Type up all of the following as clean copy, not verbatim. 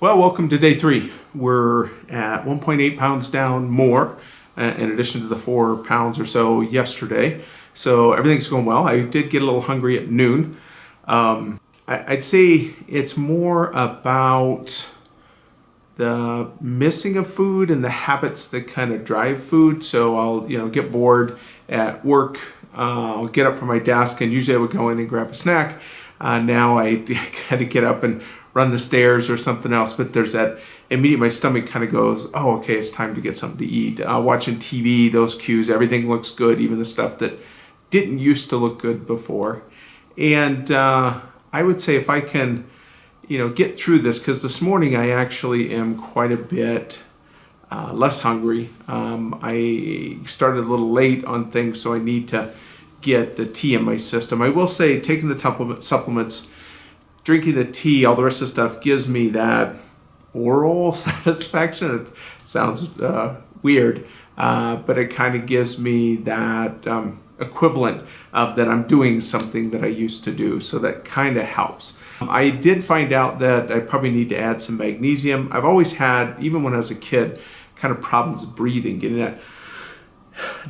Well, welcome to day 3. We're at 1.8 pounds down more, in addition to the 4 pounds or so yesterday. So everything's going well. I did get a little hungry at noon. I'd say it's more about the missing of food and the habits that kind of drive food. So I'll, get bored at work. I'll get up from my desk, and usually I would go in and grab a snack. Now I kind of get up and run the stairs or something else, but there's that immediate, my stomach kind of goes, oh, okay, it's time to get something to eat. Watching TV, those cues, everything looks good, even the stuff that didn't used to look good before. And I would say if I can, get through this, because this morning I actually am quite a bit less hungry. I started a little late on things, so I need to get the tea in my system. I will say taking the supplements, drinking the tea, all the rest of the stuff gives me that oral satisfaction. It sounds weird, but it kind of gives me that equivalent of that I'm doing something that I used to do. So that kind of helps. I did find out that I probably need to add some magnesium. I've always had, even when I was a kid, kind of problems breathing, getting that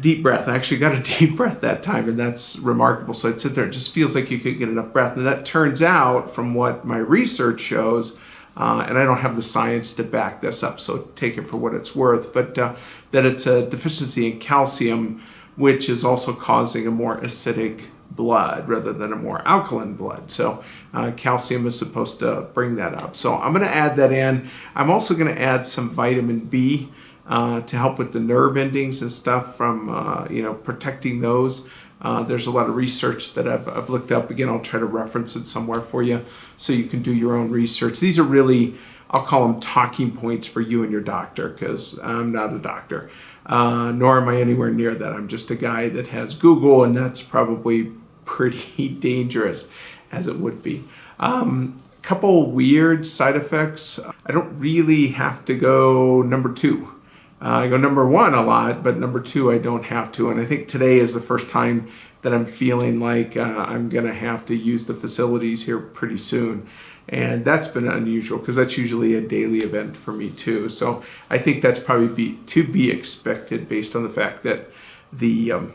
deep breath. I actually got a deep breath that time, and that's remarkable. So I'd sit there, it just feels like you could get enough breath. And that turns out, from what my research shows, and I don't have the science to back this up, so take it for what it's worth, but that it's a deficiency in calcium, which is also causing a more acidic blood rather than a more alkaline blood. So calcium is supposed to bring that up. So I'm going to add that in. I'm also going to add some vitamin B to help with the nerve endings and stuff from, protecting those. There's a lot of research that I've looked up. Again, I'll try to reference it somewhere for you so you can do your own research. These are really, I'll call them talking points for you and your doctor, because I'm not a doctor, nor am I anywhere near that. I'm just a guy that has Google, and that's probably pretty dangerous, as it would be. Couple weird side effects. I don't really have to go number 2. I go number 1 a lot, but number 2 I don't have to. And I think today is the first time that I'm feeling like I'm going to have to use the facilities here pretty soon. And that's been unusual, because that's usually a daily event for me too. So I think that's probably to be expected based on the fact that you're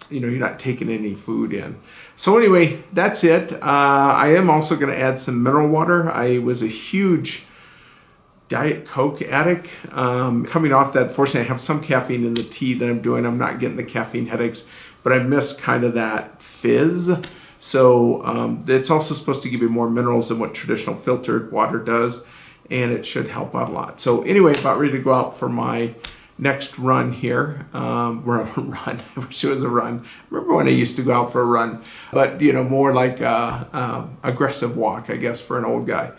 not taking any food in. So anyway, that's it. I am also going to add some mineral water. I was a huge Diet Coke addict. Coming off that, fortunately I have some caffeine in the tea that I'm doing. I'm not getting the caffeine headaches, but I miss kind of that fizz. So it's also supposed to give you more minerals than what traditional filtered water does, and it should help out a lot. So anyway, about ready to go out for my next run here. Run. I wish it was a run. I remember when I used to go out for a run, but more like a aggressive walk, I guess, for an old guy.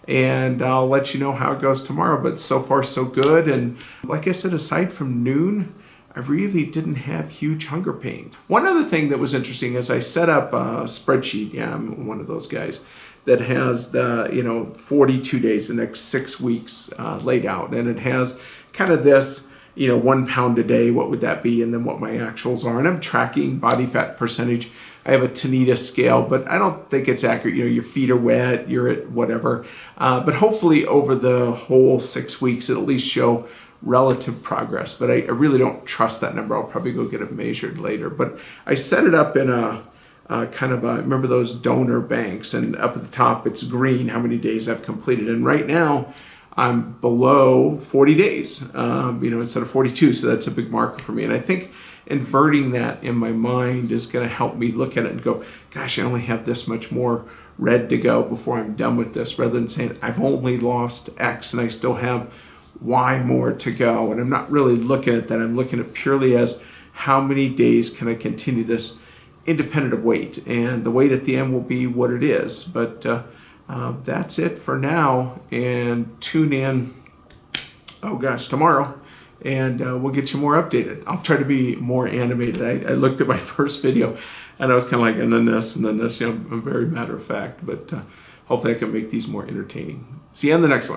And I'll let you know how it goes tomorrow, but so far so good. And like I said, aside from noon, I really didn't have huge hunger pains. One other thing that was interesting is I set up a spreadsheet. Yeah, I'm one of those guys that has the 42 days, the next 6 weeks laid out, and it has kind of this 1 pound a day, what would that be, and then what my actuals are. And I'm tracking body fat percentage. I have a Tanita scale, but I don't think it's accurate. Your feet are wet, you're at whatever. But hopefully over the whole 6 weeks, it'll at least show relative progress. But I really don't trust that number. I'll probably go get it measured later. But I set it up in a kind of remember those donor banks, and up at the top it's green, how many days I've completed. And right now I'm below 40 days, instead of 42. So that's a big marker for me. And I think inverting that in my mind is going to help me look at it and go, gosh, I only have this much more red to go before I'm done with this, rather than saying I've only lost X and I still have Y more to go. And I'm not really looking at that. I'm looking at purely as how many days can I continue this independent of weight, and the weight at the end will be what it is. But that's it for now, and tune in, tomorrow, and we'll get you more updated. I'll try to be more animated. I looked at my first video, and I was kind of like, and then this, and then this. I'm very matter of fact, but hopefully I can make these more entertaining. See you on the next one.